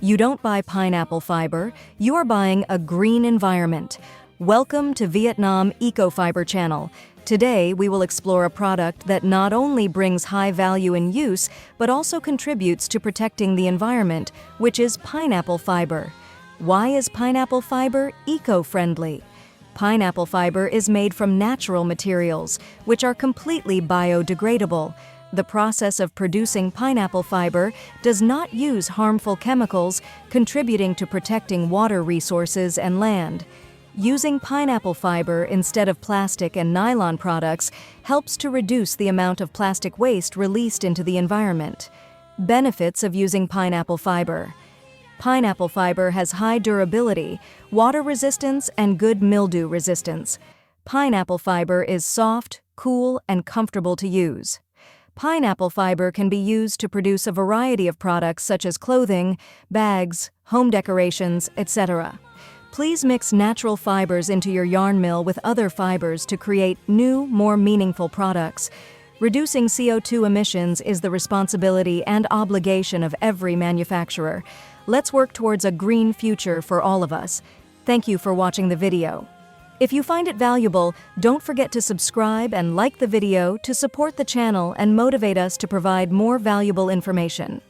You don't buy pineapple fiber, you are buying a green environment. Welcome to Vietnam Eco-Fiber Channel. Today, we will explore a product that not only brings high value in use, but also contributes to protecting the environment, which is pineapple fiber. Why is pineapple fiber eco-friendly? Pineapple fiber is made from natural materials, which are completely biodegradable. The process of producing pineapple fiber does not use harmful chemicals, contributing to protecting water resources and land. Using pineapple fiber instead of plastic and nylon products helps to reduce the amount of plastic waste released into the environment. Benefits of using pineapple fiber. Pineapple fiber has high durability, water resistance, and good mildew resistance. Pineapple fiber is soft, cool, and comfortable to use. Pineapple fiber can be used to produce a variety of products such as clothing, bags, home decorations, etc. Please mix natural fibers into your yarn mill with other fibers to create new, more meaningful products. Reducing CO2 emissions is the responsibility and obligation of every manufacturer. Let's work towards a green future for all of us. Thank you for watching the video. If you find it valuable, don't forget to subscribe and like the video to support the channel and motivate us to provide more valuable information.